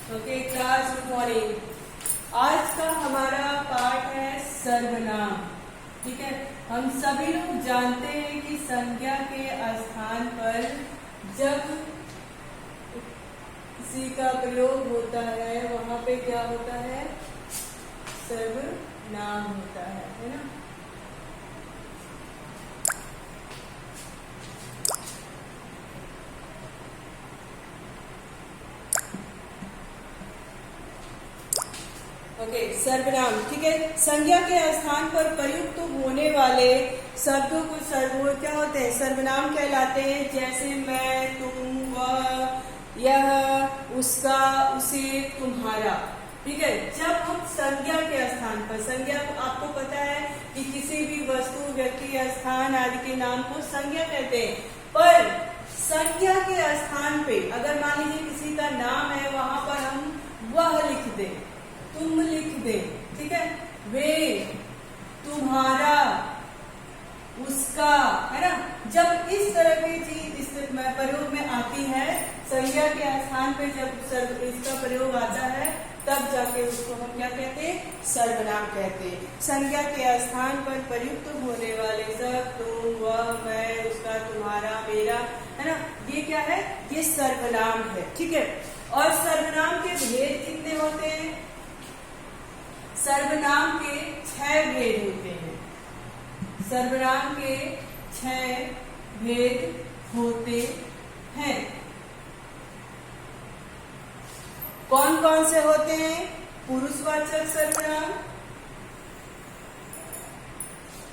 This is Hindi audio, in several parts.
Okay class, good morning. आज का हमारा पाठ है सर्वनाम। ठीक है, हम सभी लोग जानते हैं कि संज्ञा के स्थान पर जब किसी का प्रयोग होता है वहां पे क्या होता है, सर्वनाम होता है ना। ओके, सर्वनाम। ठीक है, संज्ञा के स्थान पर प्रयुक्त होने वाले शब्दों को क्या होते हैं, सर्वनाम कहलाते हैं। जैसे मैं, तुम, वह, यह, उसका, उसे, तुम्हारा। ठीक है, जब हम संज्ञा के स्थान पर, संज्ञा आपको पता है कि किसी भी वस्तु, व्यक्ति, स्थान आदि के नाम को संज्ञा कहते हैं। पर संज्ञा के स्थान पे अगर मान लीजिए किसी का नाम है, वहां पर हम वह लिख दें, तुम लिख दे, ठीक है, वे, तुम्हारा, उसका, है ना। जब इस तरह की चीज इस प्रयोग में आती है, संज्ञा के स्थान पे जब इसका प्रयोग आता है, तब जाके उसको हम क्या कहते हैं, सर्वनाम कहते हैं। संज्ञा के स्थान पर प्रयुक्त होने वाले सब, तुम, वह, मैं, उसका, तुम्हारा, मेरा, है ना, ये क्या है, ये सर्वनाम है। ठीक है, और सर्वनाम के भेद कितने होते हैं? सर्वनाम के 6 भेद होते हैं। सर्वनाम के 6 भेद होते हैं। कौन कौन से होते हैं? पुरुषवाचक सर्वनाम।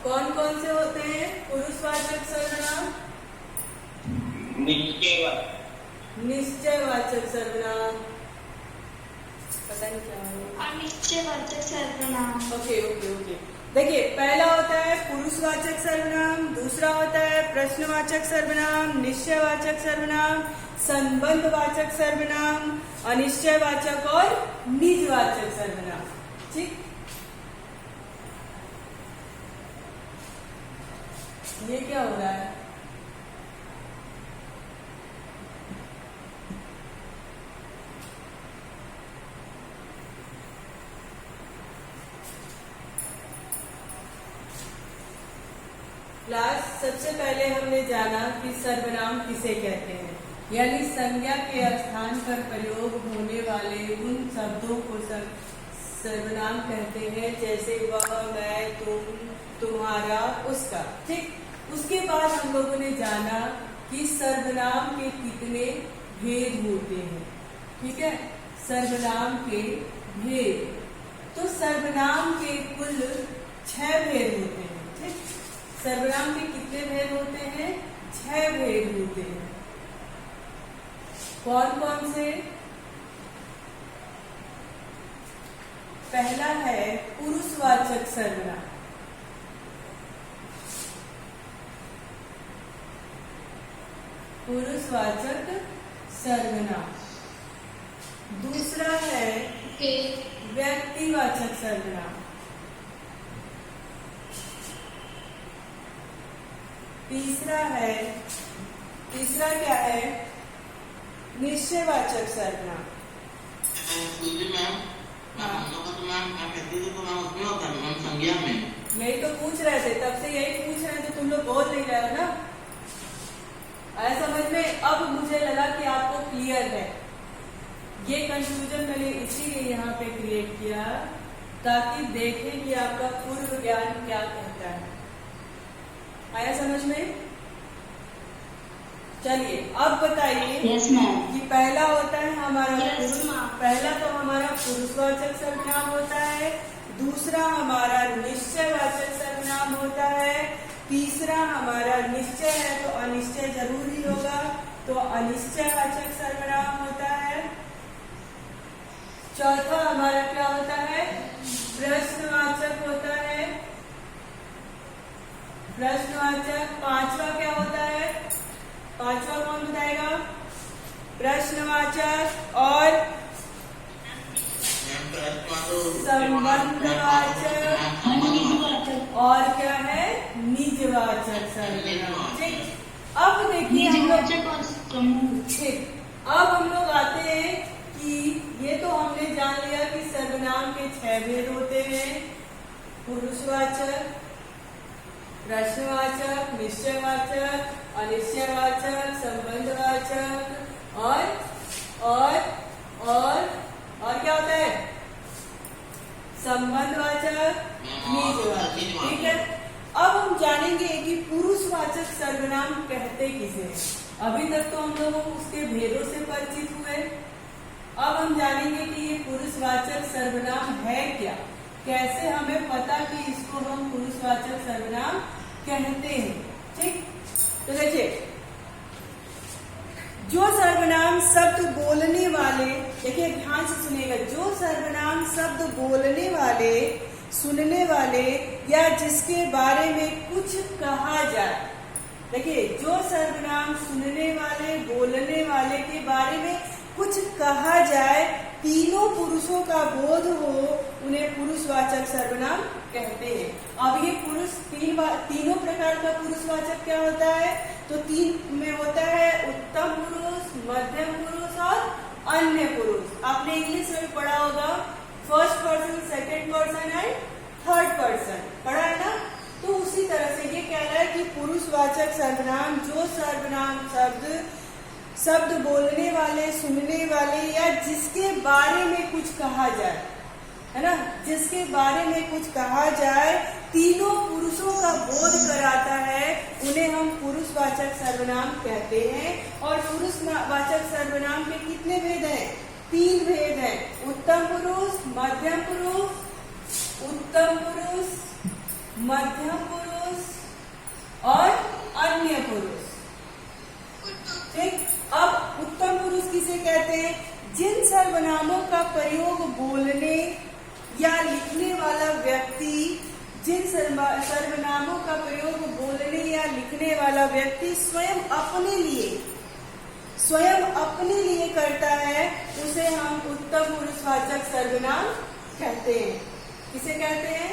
कौन कौन से होते हैं पुरुषवाचक सर्वनाम? निश्चयवाचक सर्वनाम। पता नहीं क्या है, अनिश्चयवाचक सर्वनाम। Okay okay okay. देखिए, पहला होता है पुरुषवाचक सर्वनाम, दूसरा होता है प्रश्नवाचक सर्वनाम, निश्चयवाचक सर्वनाम, संबंधवाचक सर्वनाम, अनिश्चयवाचक और निजवाचक सर्वनाम। ठीक, ये क्या हो रहा है? क्लास, सबसे पहले हमने जाना कि सर्वनाम किसे कहते हैं, यानी संज्ञा के स्थान पर प्रयोग होने वाले उन शब्दों को सर्वनाम कहते हैं। जैसे वह, मैं, तुम, तुम्हारा, उसका। ठीक, उसके बाद हम लोगों ने जाना कि सर्वनाम के कितने भेद होते हैं। ठीक है, सर्वनाम के भेद, तो सर्वनाम के कुल 6 भेद होते हैं। ठीक, सर्वनाम के कितने भेद होते हैं? 6 भेद होते हैं। कौन कौन से? पहला है पुरुषवाचक सर्वनाम। पुरुषवाचक सर्वनाम। दूसरा है व्यक्तिवाचक सर्वनाम। तीसरा क्या है? निश्चयवाचक सर्वनाम। यही तो पूछ रहे थे, तब से यही पूछ रहे थे, तुम लोग बोल नहीं रहे हो ना। आया समझ में? अब मुझे लगा कि आपको क्लियर है। ये कंफ्यूजन मैंने इसीलिए यहाँ पे क्रिएट किया ताकि देखें कि आपका पूर्व ज्ञान क्या कहता है। आया समझ में? चलिए, अब बताइए। Yes, ma'am. कि पहला होता है हमारा Yes, ma'am. पहला तो हमारा पुरुषवाचक सर्वनाम होता है, दूसरा हमारा निश्चयवाचक सर्वनाम होता है, तीसरा हमारा निश्चय है तो अनिश्चय जरूरी होगा, तो अनिश्चयवाचक सर्वनाम होता है। चौथा हमारा क्या होता है? प्रश्नवाचक होता है। प्रश्नवाचक। पांचवा क्या होता है? पांचवा कौन बताएगा? प्रश्नवाचक और संबंधवाचक और क्या है? निजवाचक सर्वनाम। ठीक, अब देखिए हम लोग, ठीक, अब हम लोग आते हैं कि ये तो 6 भेद होते हैं। पुरुषवाचक, प्रश्नवाचक, निश्चयवाचक, अनिश्चयवाचक, संबंधवाचक और क्या होता है? संबंधवाचक, निजवाचक। ठीक है, अब हम जानेंगे कि पुरुषवाचक सर्वनाम कहते किसे हैं। अभी तक तो हम लोग उसके भेदों से परिचित हुए। अब हम जानेंगे कि ये पुरुषवाचक सर्वनाम है क्या, कैसे हमें पता कि इसको हम पुरुषवाचक सर्वनाम कहते हैं। ठीक, तो देखिए, जो सर्वनाम शब्द बोलने वाले, देखिए ध्यान से सुनिएगा, जो सर्वनाम शब्द बोलने वाले, सुनने वाले या जिसके बारे में कुछ कहा जाए, देखिए जो सर्वनाम सुनने वाले, बोलने वाले के बारे में कुछ कहा जाए, तीनों पुरुषों का बोध हो, उन्हें पुरुषवाचक सर्वनाम कहते हैं। अब ये पुरुष तीनों प्रकार का पुरुषवाचक क्या होता है? तो 3 में होता है उत्तम पुरुष, मध्यम पुरुष और अन्य पुरुष। आपने इंग्लिश में पढ़ा होगा, first person, second person and third person, पढ़ा है ना? तो उसी तरह से ये कह रहा है कि पुरुषवाचक सर्वनाम, जो सर्वनाम शब्द बोलने वाले, सुनने वाले या जिसके बारे में कुछ कहा जाए, है ना, जिसके बारे में कुछ कहा जाए, तीनों पुरुषों का बोध कराता है, उन्हें हम पुरुषवाचक सर्वनाम कहते हैं। और पुरुषवाचक सर्वनाम के कितने भेद हैं? 3 भेद हैं। उत्तम पुरुष, मध्यम पुरुष, उत्तम पुरुष, मध्यम पुरुष और अन्य पुरुष। ठीक, अब उत्तम पुरुष किसे कहते हैं? जिन सर्वनामों का प्रयोग बोलने या लिखने वाला व्यक्ति, जिन सर्वनामों का प्रयोग बोलने या लिखने वाला व्यक्ति स्वयं अपने लिए करता है, उसे हम उत्तम पुरुषवाचक सर्वनाम कहते हैं। किसे कहते हैं?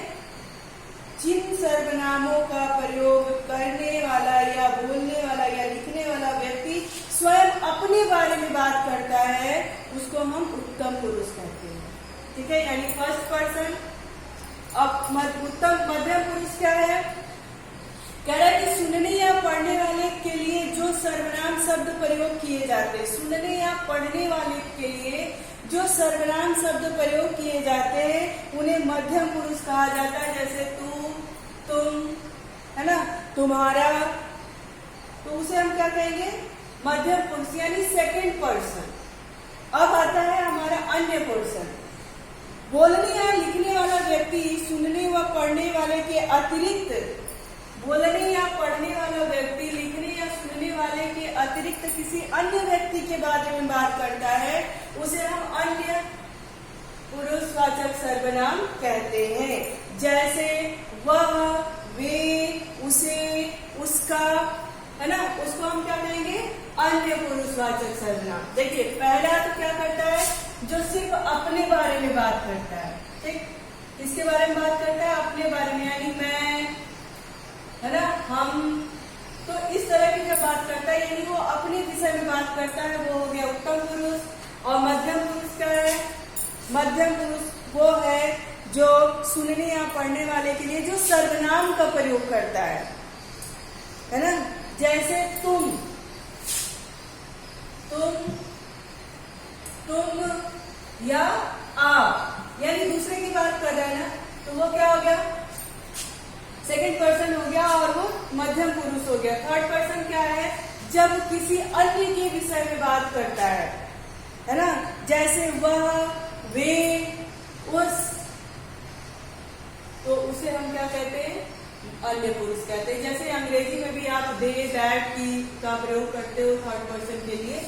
जिन सर्वनामों का प्रयोग करने वाला या बोलने वाला या लिखने वाला व्यक्ति स्वयं अपने बारे में बात करता है, उसको हम उत्तम पुरुष कहते हैं। ठीक है, यानी फर्स्ट पर्सन। अब मध्यम पुरुष क्या है? कह रहा है कि सुनने या पढ़ने वाले के लिए जो सर्वनाम शब्द प्रयोग किए जाते हैं, सुनने या पढ़ने वाले के लिए जो सर्वनाम शब्द प्रयोग किए जाते हैं, उन्हें मध्यम पुरुष कहा जाता है। जैसे तू, तुम, है ना, तुम्हारा, तो उसे हम क्या कहेंगे? मध्यम पुरुष, यानी सेकंड पर्सन। अब आता है हमारा अन्य पर्सन। बोलने या लिखने वाला व्यक्ति सुनने व पढ़ने वाले के अतिरिक्त, बोलने या पढ़ने वाला व्यक्ति लिखने या सुनने वाले के अतिरिक्त किसी अन्य व्यक्ति के बारे में बात करता है, उसे हम अन्य पुरुषवाचक सर्वनाम कहते हैं। जैसे वह, वे, उसे, उसका, है ना, उसको हम क्या कहेंगे? अन्य पुरुषवाचक सर्वनाम। देखिए, पहला तो क्या करता है? जो सिर्फ अपने बारे में बात करता है। ठीक, किसके बारे में बात करता है? अपने बारे में, यानी मैं, है ना, हम। तो इस तरह की जब बात करता है, यानी वो अपने विषय में बात करता है, वो हो गया उत्तम पुरुष। और मध्यम पुरुष क्या है? मध्यम पुरुष वो है जो सुनने या पढ़ने वाले के लिए जो सर्वनाम का प्रयोग करता है ना? जैसे तुम या आप, यानी दूसरे की बात कर रहा है ना, तो वो क्या हो गया? सेकंड पर्सन हो गया और वो मध्यम पुरुष हो गया। थर्ड पर्सन क्या है? जब किसी अन्य के विषय में बात करता है ना, जैसे वह, वे, उस, तो उसे हम क्या कहते हैं? अन्य पुरुष कहते हैं। जैसे अंग्रेजी में भी आप दे, दैट की का प्रयोग करते हो थर्ड पर्सन के लिए,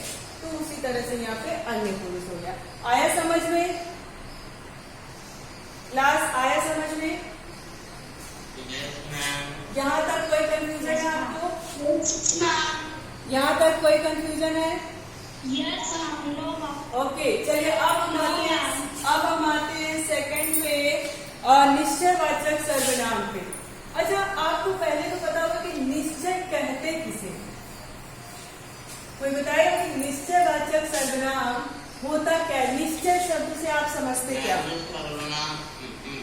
तो उसी तरह से यहाँ पे अन्य पुरुष हो गया। आया समझ में? क्लास आया समझ में? यहाँ तक कोई कंफ्यूजन है आपको? यहाँ तक कोई कंफ्यूजन है? यस, हम लोग। ओके, चलिए अब हम आते हैं सेकंड पे, निश्चयवाचक सर्वनाम पे। अच्छा, आपको पहले तो पता होगा कि निश्चय कहते किसे? कोई बताएगा कि निश्चयवाचक सर्वनाम होता क्या है? निश्चय शब्द से आप समझते क्या?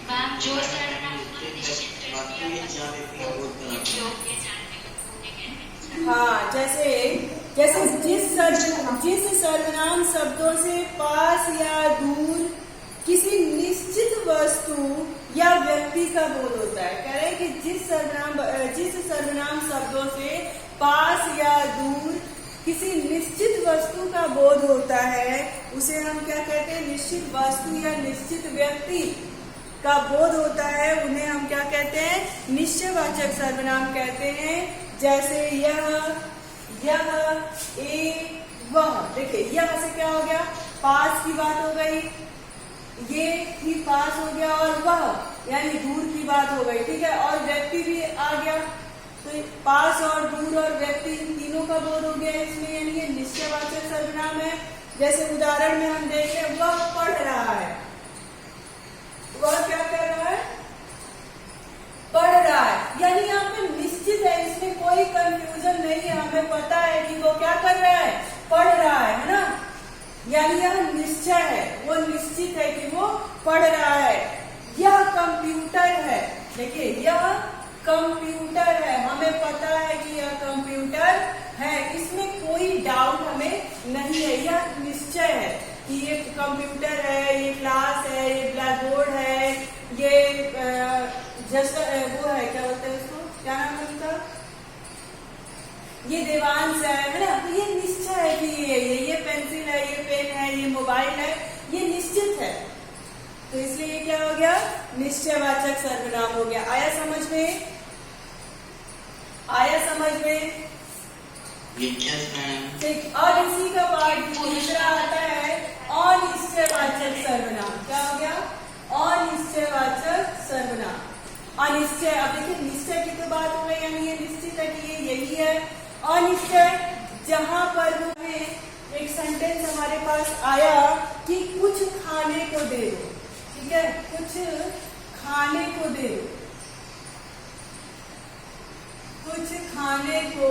मैम जो सर्वनाम को निश्चित कर दिया हाँ, जैसे जैसे जिस सर्वनाम शब्दों से पास या दूर किसी निश्चित वस्तु या व्यक्ति का बोध होता है। कह रहे हैं कि जिस सर्वनाम शब्दों से पास या दूर किसी निश्चित वस्तु का बोध होता है उसे हम क्या कहते हैं? निश्चित वस्तु या निश्चित व्यक्ति का बोध होता है उन्हें हम क्या कहते हैं? निश्चयवाचक सर्वनाम कहते हैं। जैसे यह, वह। देखिए यह से क्या हो गया? पास की बात हो गई, ये भी पास हो गया, और वह यानी दूर की बात हो गई। ठीक है, और व्यक्ति भी आ गया, तो पास और दूर और व्यक्ति तीनों का बोध हो गया इसमें, यानी ये निश्चयवाचक सर्वनाम है। जैसे उदाहरण में हम देख रहे हैं, वह पढ़ रहा है। वह क्या कर रहा है? पढ़ रहा है, यानी यहाँ पे निश्चित है, इसमें कोई कंफ्यूजन नहीं है, हमें पता है कि वो क्या कर रहा है? पढ़ रहा है ना। यानी यह निश्चय है, वो निश्चित है कि वो पढ़ रहा है। यह कंप्यूटर है। देखिए यह कंप्यूटर है, हमें पता है कि यह कंप्यूटर है, इसमें कोई डाउट हमें नहीं है, यह निश्चय है कि ये कंप्यूटर है, ये क्लास है, ये ब्लैक बोर्ड है, ये जैसा वो है, क्या बोलते हैं उसको, क्या नाम है उसका, ये देवांश है ना। तो ये निश्चय है कि ये पेंसिल है, ये पेन है, ये मोबाइल है, ये निश्चित है। तो इसलिए ये क्या हो गया? निश्चयवाचक सर्वनाम हो गया। आया समझ में? आया समझ में? ठीक। और इसी का पार्ट दूसरा आता है अनिश्चयवाचक सर्वनाम। क्या हो गया? अनिश्चयवाचक सर्वनाम। अनिश्चय, अब देखिए निश्चय की तो बात हो गई, यानी ये निश्चित है कि ये यही है। अनिश्चय, जहां पर हमें एक सेंटेंस हमारे पास आया कि कुछ खाने को दे दो। ठीक है, कुछ खाने को दे दो, कुछ खाने को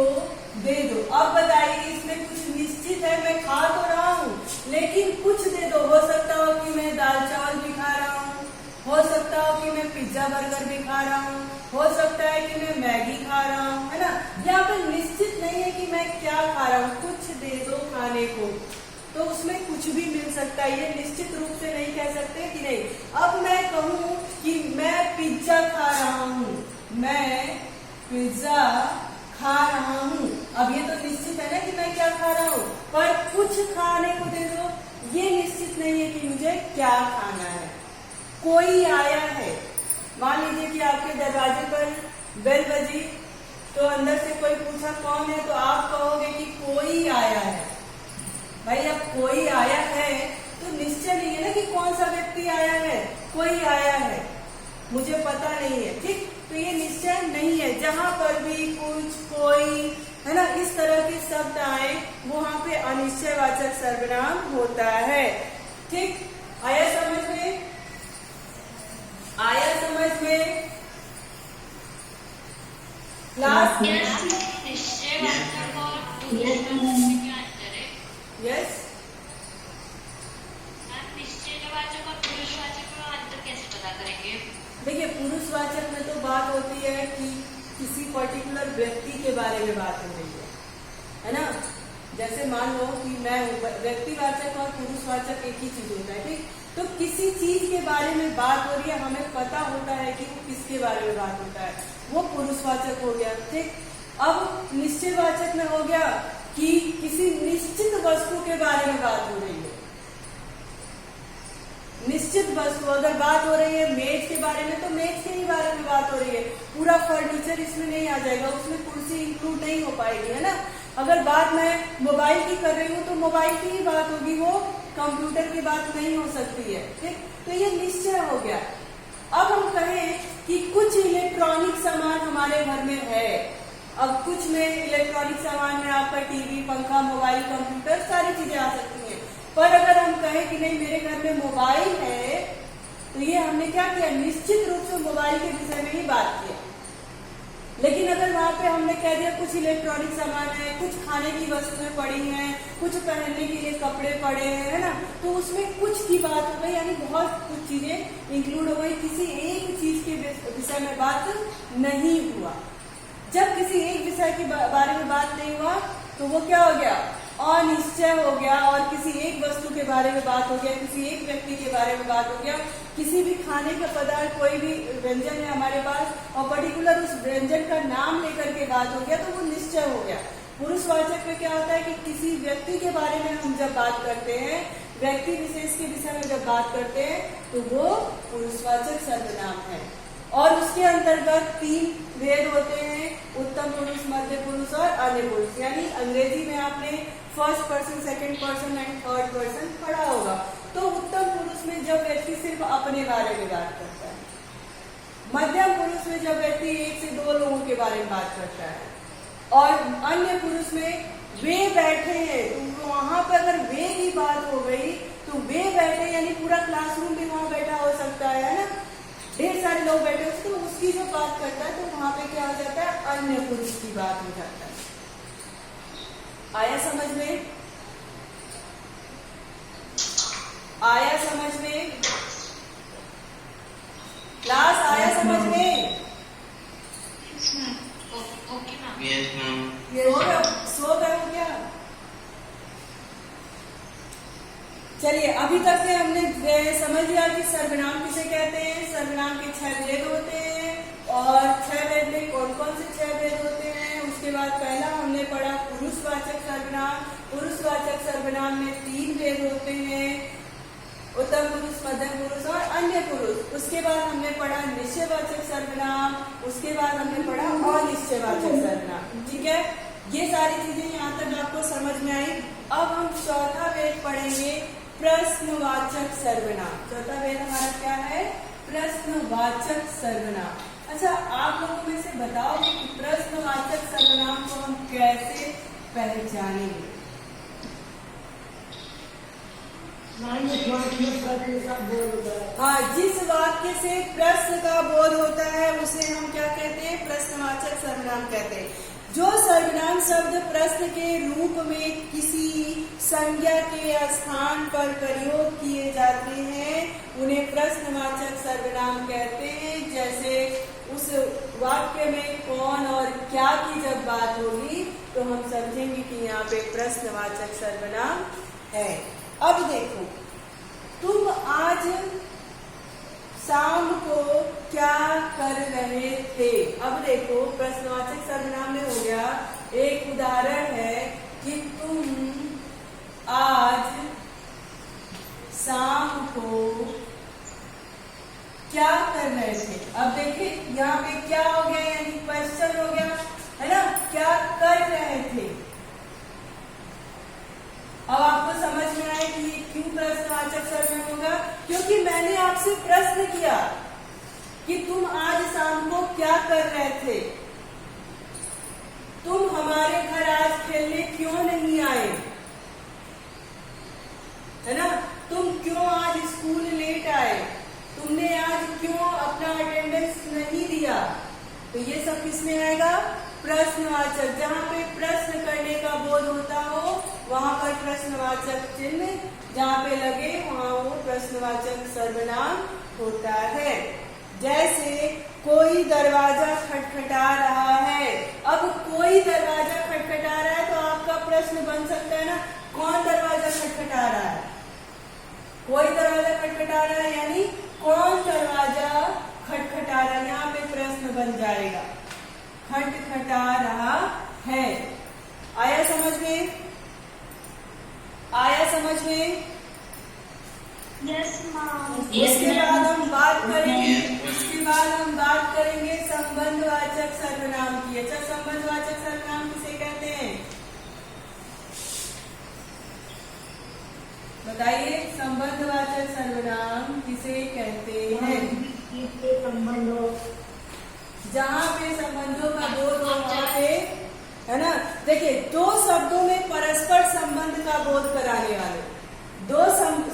दे दो। अब बताइए इसमें कुछ निश्चित है, मैं खा तो रहा हूँ लेकिन कुछ दे दो। हो सकता हो कि मैं दाल चावल भी खा रहा हूँ, हो सकता हो कि मैं पिज्जा बर्गर भी खा रहा हूँ, हो सकता है कि मैं मैगी खा रहा हूँ, है ना। यहाँ पे निश्चित नहीं है कि मैं क्या खा रहा हूँ, कुछ दे दो खाने को, तो उसमें कुछ भी मिल सकता है। ये निश्चित रूप से नहीं कह सकते कि नहीं। अब मैं कहूँ कि मैं पिज्जा खा रहा हूँ, मैं पिज्जा खा रहा हूँ, अब ये तो निश्चित है ना कि मैं क्या खा रहा हूँ, पर कुछ खाने को दे दो, ये निश्चित नहीं है कि मुझे क्या खाना है। कोई आया है, मान लीजिए कि आपके दरवाजे पर बेल बजी, तो अंदर से कोई पूछा कौन है, तो आप कहोगे कि कोई आया है। भाई अब कोई आया है तो निश्चय नहीं है ना कि कौन सा व्यक्ति आया है, कोई आया है, मुझे पता नहीं है। ठीक, तो ये निश्चय नहीं है। जहां पर भी कुछ, कोई, है ना, इस तरह के शब्द आए वहां पे अनिश्चयवाचक सर्वनाम होता है। ठीक, आया समझ में? आया समझ में? लास्ट निश्चयवाचक और पुरुषवाचक में क्या अंतर है? यस, निश्चयवाचक और पुरुषवाचक का अंतर कैसे पता करेंगे? देखिए पुरुषवाचक में तो बात होती है कि किसी पर्टिकुलर व्यक्ति के बारे में बात हो रही है ना। जैसे मान लो कि मैं हूँ, व्यक्तिवाचक और पुरुषवाचक एक ही चीज होता है। ठीक, तो किसी चीज के बारे में बात हो रही है, हमें पता होता है कि वो किसके बारे में बात होता है, वो पुरुषवाचक हो गया। ठीक, अब निश्चयवाचक में हो गया कि किसी निश्चित वस्तु के बारे में बात हो रही है। निश्चित वस्तु अगर बात हो रही है मेज के बारे में, तो मेज के ही बारे में बात हो रही है, पूरा फर्नीचर इसमें नहीं आ जाएगा, उसमें कुर्सी इंक्लूड नहीं हो पाएगी, है ना। अगर बात मैं मोबाइल की कर रही हूँ तो मोबाइल की ही बात होगी, वो कंप्यूटर की बात नहीं हो सकती है। ठीक, तो ये निश्चय हो गया। अब हम कहें कि कुछ इलेक्ट्रॉनिक सामान हमारे घर में है, अब कुछ में इलेक्ट्रॉनिक सामान में आपका टीवी, पंखा, मोबाइल, कंप्यूटर, सारी चीजें आ सकती हैं। पर अगर हम कहें कि नहीं मेरे घर में मोबाइल है, तो ये हमने क्या किया, निश्चित रूप से मोबाइल के विषय में ही बात किया। लेकिन अगर वहां पे हमने कह दिया कुछ इलेक्ट्रॉनिक सामान है, कुछ खाने की वस्तुएं पड़ी हैं, कुछ पहनने के लिए कपड़े पड़े हैं, है ना, तो उसमें कुछ की बात हो गई, यानी बहुत कुछ चीजें इंक्लूड हो गई, किसी एक चीज के विषय में बात नहीं हुआ। जब किसी एक विषय के बारे में बात नहीं हुआ तो वो क्या हो गया, अनिश्चय हो गया, और किसी एक वस्तु के बारे में बात हो गया, किसी एक व्यक्ति के बारे में बात हो गया, किसी भी खाने का पदार्थ, कोई भी व्यंजन है हमारे पास और पर्टिकुलर उस व्यंजन का नाम लेकर के बात हो गया तो वो निश्चय हो गया। पुरुषवाचक में क्या होता है कि किसी व्यक्ति के बारे में हम जब बात करते हैं, व्यक्ति विशेष के विषय में जब बात करते हैं तो वो पुरुषवाचक सर्वनाम है। और उसके अंतर्गत 3 भेद होते हैं, उत्तम पुरुष, मध्य पुरुष और अन्य पुरुष। यानी अंग्रेजी में आपने first person, second person and third person पढ़ा होगा। तो उत्तम पुरुष में जब व्यक्ति सिर्फ अपने बारे में बात करता है, मध्यम पुरुष में जब व्यक्ति 1 से 2 लोगों के बारे में बात करता है, और अन्य पुरुष में वे बैठे हैं, तो वहां पर अगर वे की बात हो गई तो वे बैठे यानी पूरा क्लासरूम भी वहां बैठा हो सकता है ना, ढेर सारे लोग बैठे होते, तो उसकी जो बात करता है तो वहां पे क्या हो जाता है, अन्य पुरुष की बात हो जाता है। आया समझ में? आया समझ में? क्लास आया समझ में? Okay ma'am. Yes ma'am. सो गए हो क्या? चलिए, अभी तक के हमने समझ लिया कि सर्वनाम किसे कहते हैं। सर्वनाम के 6 भेद होते हैं, और 6 भेद में कौन कौन से 6 भेद होते हैं। उसके बाद पहला हमने पढ़ा पुरुषवाचक सर्वनाम। पुरुषवाचक सर्वनाम में 3 भेद होते हैं, उत्तम पुरुष, मध्यम पुरुष और अन्य पुरुष। उसके बाद हमने पढ़ा निश्चयवाचक सर्वनाम, उसके बाद हमने पढ़ा अनिश्चयवाचक सर्वनाम। ठीक है, ये सारी चीजें यहाँ तक आपको समझ में आई। अब हम चौथा भेद पढ़ेंगे, प्रश्नवाचक सर्वनाम। चौथा भेद हमारा क्या है, प्रश्नवाचक सर्वनाम। अच्छा, आप लोगों में से बताओ कि प्रश्नवाचक सर्वनाम को हम कैसे पहचानेंगे। हाँ, जिस वाक्य से प्रश्न का बोध होता है उसे हम क्या कहते हैं, प्रश्नवाचक सर्वनाम कहते हैं। जो सर्वनाम शब्द प्रश्न के रूप में किसी संज्ञा के स्थान पर प्रयोग किए जाते हैं उन्हें प्रश्नवाचक सर्वनाम कहते हैं। जैसे उस वाक्य में कौन और क्या की जब बात होगी तो हम समझेंगे कि यहाँ पे प्रश्नवाचक सर्वनाम है। अब देखो, तुम आज शाम को क्या कर रहे थे। अब देखो, प्रश्नवाचक सर्वनाम में हो गया, एक उदाहरण है कि तुम आज शाम को क्या कर रहे थे। अब देखिए, यहाँ पे क्या हो गया, यानी क्वेश्चन हो गया, है ना, क्या कर रहे थे। अब आपको समझ में आया कि ये क्यों प्रश्नवाचक सर्वनाम होगा, क्योंकि मैंने आपसे प्रश्न किया कि तुम आज शाम को क्या कर रहे थे। तुम हमारे घर आज खेलने क्यों नहीं आए, है ना, तुम क्यों आज स्कूल लेट आए, तुमने आज क्यों अपना अटेंडेंस नहीं दिया। तो ये सब किसमें आएगा, प्रश्नवाचक। जहाँ पे प्रश्न करने का बोध होता हो वहां पर प्रश्नवाचक चिन्ह जहाँ पे लगे वहां वो प्रश्नवाचक सर्वनाम होता है। जैसे कोई दरवाजा खटखटा रहा है। अब कोई दरवाजा खटखटा रहा है तो आपका प्रश्न बन सकता है ना, कौन दरवाजा खटखटा रहा है। कोई दरवाजा खटखटा रहा है यानी कौन दरवाजा खटखटा रहा है, यहाँ पे प्रश्न बन जाएगा, खटखटा रहा है। आया समझ में? आया समझ में? Yes ma'am. उसके बाद हम बात करेंगे, उसके बाद हम बात करेंगे संबंधवाचक सर्वनाम की। अच्छा, संबंधवाचक सर्वनाम किसे कहते हैं बताइए, संबंधवाचक सर्वनाम किसे कहते हैं। जहाँ पे संबंधों का बोध हो वहाँ पे, है ना। देखिए, 2 शब्दों में परस्पर संबंध का बोध कराने वाले, 2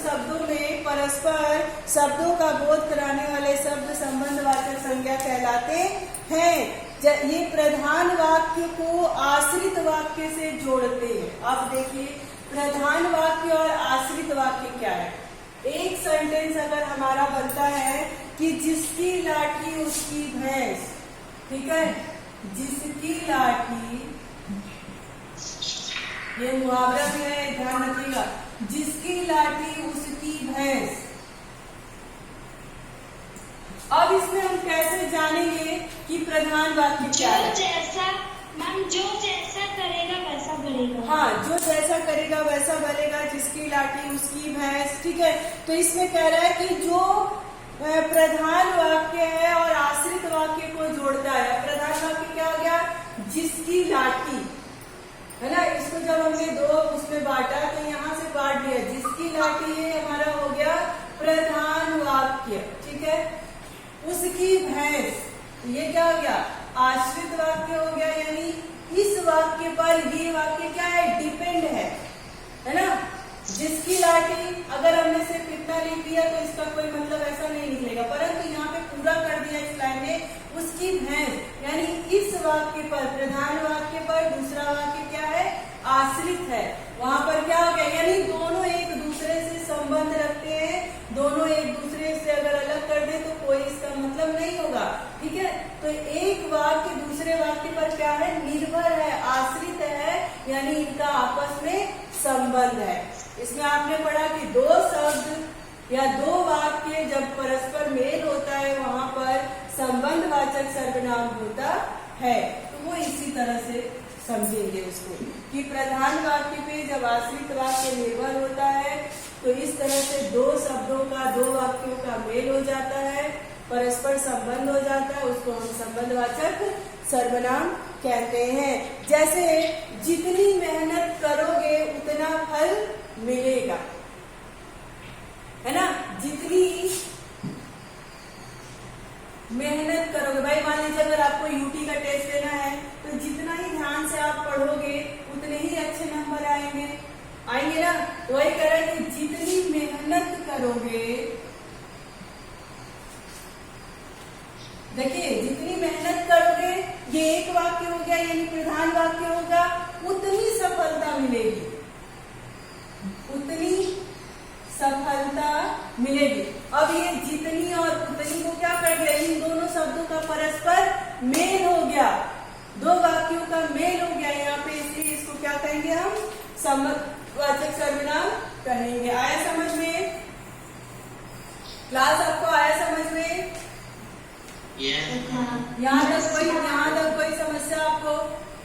शब्दों में परस्पर शब्दों का बोध कराने वाले शब्द संबंधवाचक संज्ञा कहलाते हैं। ये प्रधान वाक्य को आश्रित वाक्य से जोड़ते हैं। आप देखिए प्रधान वाक्य और आश्रित वाक्य क्या है। एक सेंटेंस अगर हमारा बनता है कि जिसकी लाठी उसकी भैंस, ठीक है, जिसकी लाठी, ये मुहावरा भी है, ध्यान रखिएगा, जिसकी लाठी उसकी भैंस। अब इसमें हम कैसे जानेंगे कि प्रधान वाक्य क्या है? जो जैसा करेगा वैसा बढ़ेगा। हाँ, जो जैसा करेगा वैसा बढ़ेगा, जिसकी लाठी उसकी भैंस, ठीक है। तो इसमें कह रहा है कि जो प्रधान वाक्य है और आश्रित वाक्य को जोड़ता है। प्रधान वाक्य क्या हो गया? जिसकी लाठी, है ना। इसको जब हमने दो उसमें बांटा तो यहाँ से बांट दिया, जिसकी लाठी ये हमारा हो गया प्रधान वाक्य, ठीक है। उसकी भैंस, ये क्या हो गया? आश्रित वाक्य हो गया, यानी इस वाक्य पर ये वाक्य क्या है? डिपेंड है ना। जिसकी लाठी अगर हमने सिर्फ इतना लिख दिया तो इसका कोई मतलब ऐसा नहीं निकलेगा, परंतु यहाँ पे पूरा कर दिया इस लाइन में। उसकी भैंस, यानी इस वाक्य पर, प्रधान वाक्य पर दूसरा वाक्य क्या है? आश्रित है। वहां पर क्या हो गया? यानी दोनों एक दूसरे से संबंध रखते हैं, दोनों एक दूसरे से अगर अलग कर दे तो कोई इसका मतलब नहीं होगा, ठीक है। तो एक वाक्य दूसरे वाक्य पर क्या है? निर्भर है, आश्रित है, यानी इनका आपस में संबंध है। इसमें आपने पढ़ा कि दो शब्द या दो वाक्य जब परस्पर मेल होता है वहां पर संबंधवाचक सर्वनाम होता है। तो वो इसी तरह से समझेंगे उसको कि प्रधान वाक्य पे जब आश्रित वाक्य निर्भर होता है तो इस तरह से दो शब्दों का, दो वाक्यों का मेल हो जाता है, परस्पर संबंध हो जाता है, उसको हम संबंधवाचक सर्वनाम कहते हैं। जैसे जितनी मेहनत करोगे उतना फल मिलेगा, है ना। जितनी मेहनत करोगे, भाई मान लीजिए अगर आपको यूटी का टेस्ट देना है तो जितना ही ध्यान से आप पढ़ोगे उतने ही अच्छे नंबर आएंगे ना। वही कह रहा है कि जितनी मेहनत करोगे, देखिए जितनी मेहनत करोगे, ये एक वाक्य हो गया, यानी प्रधान वाक्य होगा, उतनी सफलता मिलेगी, उतनी सफलता मिलेगी। अब ये जितनी और उतनी को क्या कर दिया? इन दोनों शब्दों का परस्पर मेल हो गया, दो वाक्यों का मेल हो गया यहाँ पे, इसलिए इसको क्या कहेंगे? हम संबंधवाचक सर्वनाम कहेंगे। आया समझ में? क्लास आपको आया समझ में? यहाँ तक कोई समस्या आपको?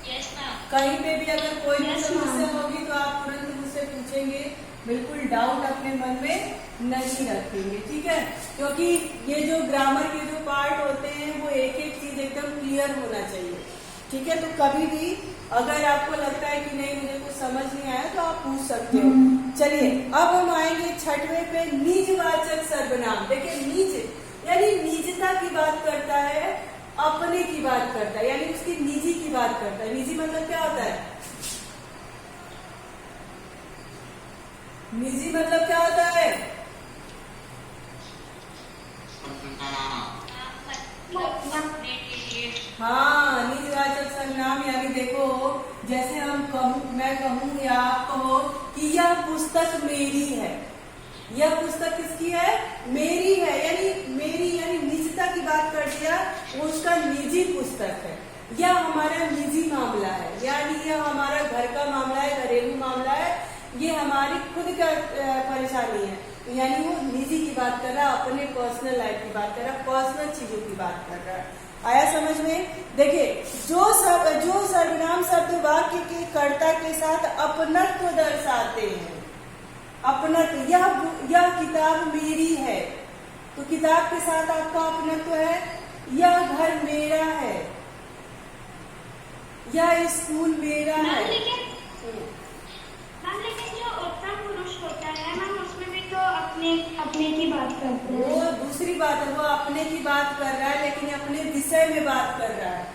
Yes ma'am. कहीं पे भी अगर कोई भी समस्या होगी तो आप तुरंत मुझसे पूछेंगे, बिल्कुल डाउट अपने मन में नहीं रखेंगे, ठीक है। क्योंकि ये जो ग्रामर के जो पार्ट होते हैं वो एक एक चीज एकदम क्लियर होना चाहिए, ठीक है। तो कभी भी अगर आपको लगता है कि नहीं मुझे कुछ समझ नहीं आया तो आप पूछ सकते हो। चलिए अब हम आएंगे छठवें पे, निजवाचक सर्वनाम। देखिए निज यानी निजता की बात करता है, अपने की बात करता है, यानी उसकी निजी की बात करता है। निजी मतलब क्या होता है? निजी मतलब क्या होता है? हाँ, निजवाचक सर्वनाम, यानी देखो जैसे हम मैं कहूँ या आप कहो कि यह पुस्तक मेरी है, यह पुस्तक किसकी है? मेरी है, यानी मेरी, यानी निजता की बात कर दिया, वो उसका निजी पुस्तक है। यह हमारा निजी मामला है, यानी यह हमारा घर का मामला है, घरेलू मामला है, ये हमारी खुद का परेशानी है, यानी वो निजी की बात कर रहा है, अपने पर्सनल लाइफ की बात कर रहा है, पर्सनल चीजों की बात कर रहा है। आया समझ में? देखिए जो सर्वनाम शब्द वाक्य के कर्ता के साथ अपनत्व दर्शाते हैं, अपनत्व, यह किताब मेरी है, तो किताब के साथ आपका अपनत्व है। यह घर मेरा है, यह स्कूल मेरा है। लेकिन जो उत्तम पुरुष होता है मैम, उसमें भी तो अपने की बात करते हैं। वो दूसरी बात है, वो अपने की बात कर रहा है लेकिन अपने विषय में बात कर रहा है।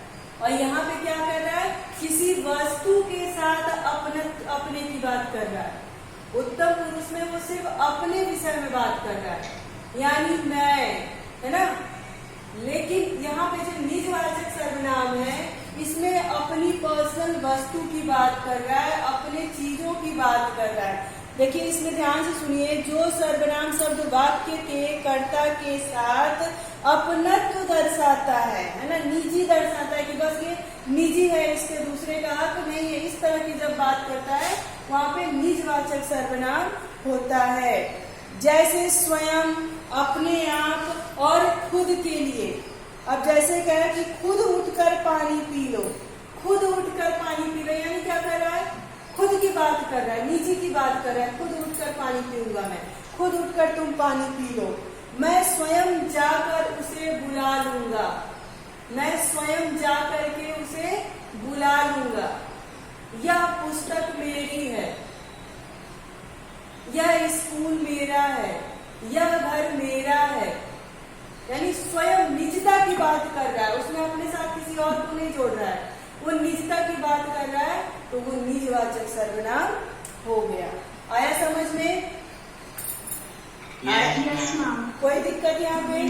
और यहाँ पे क्या कर रहा है? किसी वस्तु के साथ अपने की बात कर रहा है। उत्तम पुरुष में वो सिर्फ अपने विषय में बात कर रहा है, यानी मैं, है ना। लेकिन यहाँ पे जो निजवाचक सर्वनाम है इसमें अपनी पर्सनल वस्तु की बात कर रहा है, अपने चीजों की बात कर रहा है। देखिए इसमें ध्यान से सुनिए, जो सर्वनाम शब्द वाक्य के कर्ता के साथ अपनत्व दर्शाता है ना, निजी दर्शाता है कि बस ये निजी है, इसके दूसरे का हक नहीं है, इस तरह की जब बात करता है वहां पे निजवाचक सर्वनाम होता है। जैसे स्वयं, अपने आप और खुद के लिए। अब जैसे कहा कि खुद उठकर पानी पी लो, खुद उठकर पानी पी लो, यानी क्या कर रहा है, खुद की बात कर रहा है, निजी की बात कर रहा है। खुद उठकर पानी पीऊंगा मैं, खुद उठकर तुम पानी पी लो। मैं स्वयं जाकर उसे बुला लूंगा, मैं स्वयं जाकर के उसे बुला लूंगा। यह पुस्तक मेरी है, यह स्कूल मेरा है, यह घर मेरा है। यानी स्वयं निजता की बात कर रहा है, उसमें अपने साथ किसी और को नहीं जोड़ रहा है, वो निजता की बात कर रहा है, तो वो निजवाचक सर्वनाम हो गया। आया समझ में? Yes ma'am. कोई दिक्कत यहाँ पे?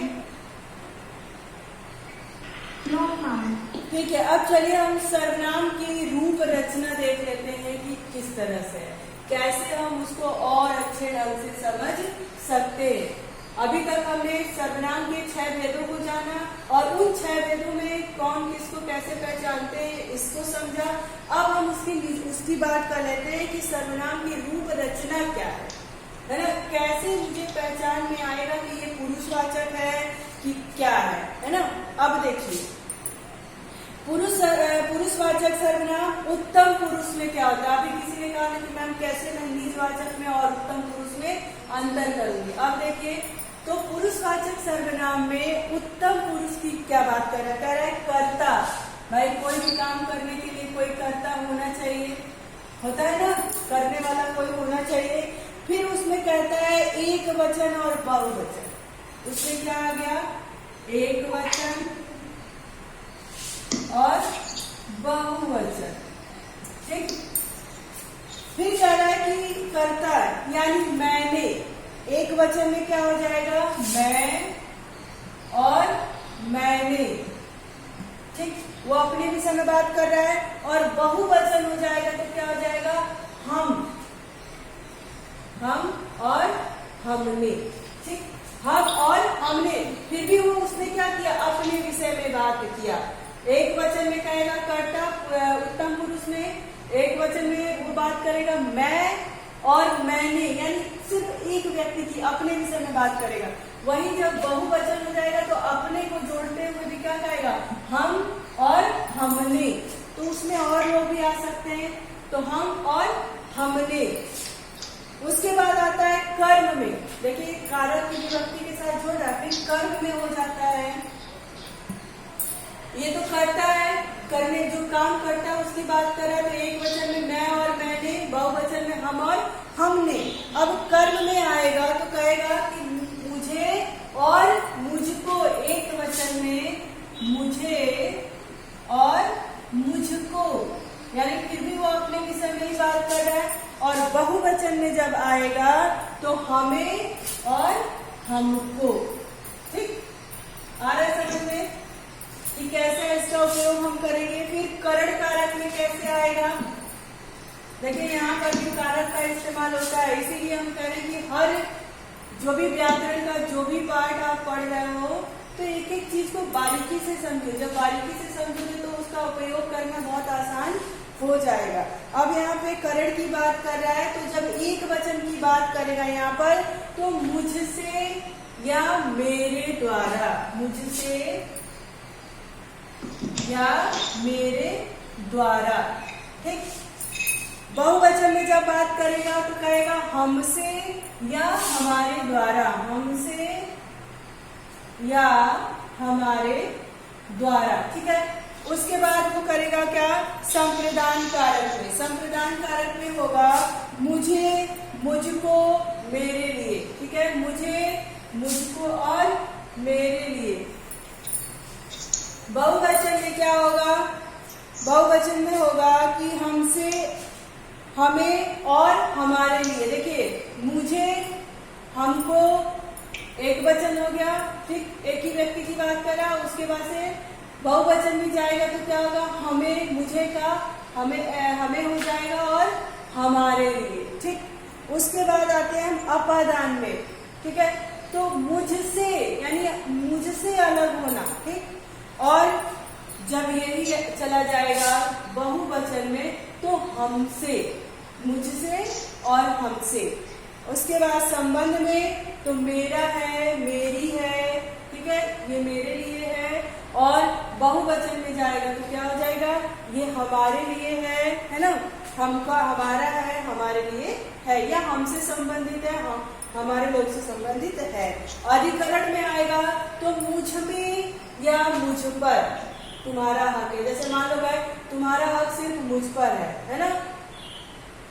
No ma'am. ठीक है, अब चलिए हम सर्वनाम की रूप रचना देख लेते हैं कि किस तरह से है, कैसे हम उसको और अच्छे ढंग से समझ सकते हैं। अभी तक हमने सर्वनाम के 6 भेदों को जाना और उन 6 भेदों में कौन किसको कैसे पहचानते हैं इसको समझा। अब हम उसकी बात कर लेते हैं कि सर्वनाम की रूप रचना क्या है ना, कैसे मुझे पहचान में आएगा कि ये पुरुषवाचक है कि क्या है ना। अब देखिए, पुरुषवाचक सर्वनाम उत्तम पुरुष में क्या होता है। अभी किसी ने कहा कि मैम कैसे मैं निजवाचक में और उत्तम पुरुष में अंतर करूंगी। अब देखिए, तो पुरुषवाचक सर्वनाम में उत्तम पुरुष की क्या बात कर रहा है, कह रहा है कर्ता। भाई कोई भी काम करने के लिए कोई कर्ता होना चाहिए, होता है ना, करने वाला कोई होना चाहिए। फिर उसमें कहता है एक वचन और बहुवचन। उसमें क्या आ गया, एक वचन और बहुवचन। ठीक, फिर कह रहा है कि कर्ता यानी मैंने, एक वचन में क्या हो जाएगा, मैं और मैंने। ठीक, वो अपने विषय में बात कर रहा है। और बहुवचन हो जाएगा तो क्या हो जाएगा, हम और हमने। ठीक, हम और हमने। फिर भी वो उसने क्या किया, अपने विषय में बात किया। एक वचन में कहेगा कर्ता उत्तम पुरुष में, एक वचन में वो बात करेगा मैं और मैंने, यानी सिर्फ एक व्यक्ति की अपने विषय में बात करेगा। वहीं जब बहुवचन हो जाएगा तो अपने को जोड़ते हुए भी क्या कहेगा, हम और हमने। तो उसमें और लोग भी आ सकते हैं, तो हम और हमने। उसके बाद आता है कर्म में। देखिए कारक की विभक्ति के साथ जोड़ रहा है, फिर कर्म में हो जाता है, ये तो करता है, करने जो काम करता है उसकी बात कर रहा है। तो एक वचन में मैं और मैंने, बहुवचन में हम और हमने। अब कर्म में आएगा तो कहेगा कि मुझे और मुझको, एक वचन में मुझे और मुझको, यानी फिर भी वो अपने विषय में ही बात कर रहा है। और बहुवचन में जब आएगा तो हमें और हमको। ठीक, आ रहा है समझ में कि कैसे इसका उपयोग हम करेंगे। फिर करण कारक में कैसे आएगा, देखिए यहाँ पर भी कारक का इस्तेमाल होता है। इसीलिए हम कह रहे हैं कि हर जो भी व्याकरण का जो भी पार्ट आप पढ़ रहे हो तो एक एक चीज को बारीकी से समझो। जब बारीकी से समझोगे तो उसका उपयोग करना बहुत आसान हो जाएगा। अब यहाँ पे करण की बात कर रहा है, तो जब एक वचन की बात करेगा यहाँ पर तो मुझसे या मेरे द्वारा, मुझसे या मेरे द्वारा। ठीक, बहुवचन में जब बात करेगा तो कहेगा हमसे या हमारे द्वारा, हमसे या हमारे द्वारा। ठीक है, उसके बाद वो करेगा क्या, संप्रदान कारक में। संप्रदान कारक में होगा मुझे, मुझको, मेरे लिए। ठीक है, मुझे, मुझको और मेरे लिए। बहुवचन में क्या होगा, बहुवचन में होगा कि हमसे, हमें और हमारे लिए। देखिए मुझे, हमको, एक वचन हो गया, ठीक, एक ही व्यक्ति की बात करा, उसके बाद से बहुवचन में जाएगा तो क्या होगा, हमें, मुझे का हमें हो जाएगा और हमारे लिए, ठीक। उसके बाद आते हैं हम अपादान में, ठीक है। तो मुझसे यानी मुझसे अलग होना, ठीक। और जब यही चला जाएगा बहुवचन में तो हमसे, मुझसे और हमसे। उसके बाद संबंध में तो मेरा है, मेरी है, ठीक है, ये मेरे लिए है। और बहुवचन में जाएगा तो क्या हो जाएगा, ये हमारे लिए है ना, हमका, हमारा है, हमारे लिए है, या हमसे संबंधित है, हमारे लोग से संबंधित है। अधिकरण में आएगा तो मुझ में या मुझ पर तुम्हारा हक है। जैसे मान लो भाई तुम्हारा हक सिर्फ मुझ पर है ना,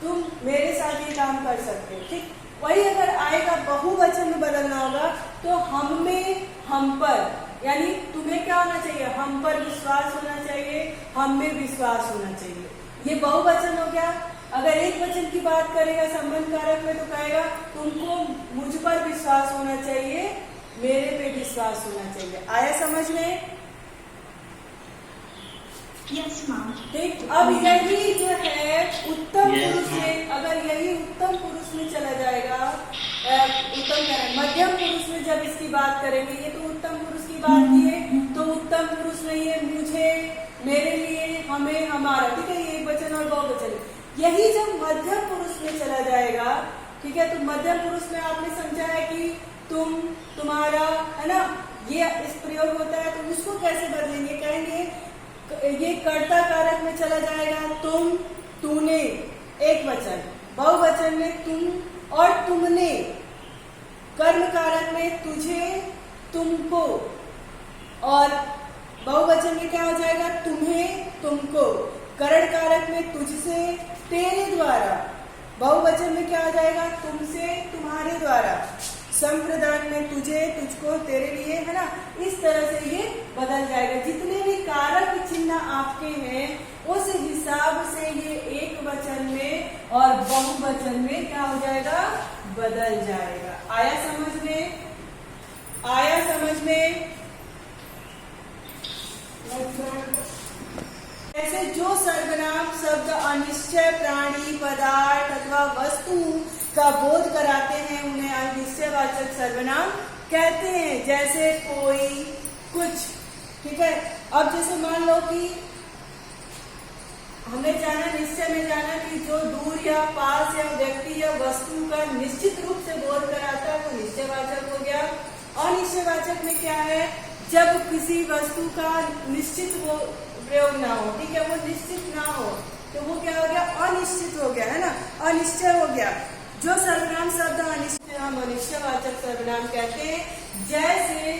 तुम मेरे साथ ये काम कर सकते हो, ठीक। वही अगर आएगा बहुवचन में बदलना होगा तो हम में, हम पर, यानी तुम्हें क्या होना चाहिए, हम पर विश्वास होना चाहिए, हम में विश्वास होना चाहिए। ये बहुवचन हो गया। अगर एक वचन की बात करेगा संबंध कारक में तो कहेगा तुमको मुझ पर विश्वास होना चाहिए, मेरे पे विश्वास होना चाहिए। आया समझ में? Yes ma'am. ठीक। अब यही जो है उत्तम पुरुष में, अगर यही उत्तम पुरुष में चला जाएगा, मध्यम पुरुष में जब इसकी बात करेंगे, ये तो उत्तम पुरुष की बात की है, तो उत्तम पुरुष में ये मुझे, मेरे लिए, हमें, हमारा, ठीक है, ये एक वचन और बहुवचन। यही जब मध्यम पुरुष में चला जाएगा, ठीक है, तो मध्यम पुरुष में आपने समझा है कि तुम, तुम्हारा, है ना, ये इस प्रयोग होता है। तो उसको कैसे बदलेंगे, कहेंगे ये कर्ता कारक में चला जाएगा, तुम, तूने, एक वचन। बहुवचन में तुम और तुमने। कर्म कारक में तुझे, तुमको। और बहुवचन में क्या हो जाएगा, तुम्हें, तुमको। करण कारक में तुझसे, तेरे द्वारा। बहुवचन में क्या हो जाएगा, तुमसे, तुम्हारे द्वारा। संप्रदान में तुझे, तुझको, तेरे लिए, है ना। इस तरह से ये बदल जाएगा। जितने भी कारक चिन्ह आपके हैं उस हिसाब से ये एक वचन में और बहुवचन में क्या हो जाएगा, बदल जाएगा। आया समझ में? आया समझ में? ऐसे जो सर्वनाम शब्द अनिश्चय प्राणी, पदार्थ अथवा वस्तु का बोध कराते हैं उन्हें अनिश्चयवाचक सर्वनाम कहते हैं। जैसे कोई, कुछ, ठीक है। अब जैसे मान लो कि हमें जाना, निश्चय में जाना कि जो दूर या पास या व्यक्ति या वस्तु का निश्चित रूप से बोध कराता है वो निश्चयवाचक हो गया। अनिश्चयवाचक में क्या है, जब किसी वस्तु का निश्चित वो प्रयोग ना हो, ठीक है, वो निश्चित ना हो तो वो क्या हो गया, अनिश्चित हो गया, है ना, अनिश्चय हो गया। जो सर्वनाम शब्द अनिश्चय, हम अनिश्चयवाचक सर्वनाम कहते हैं। जैसे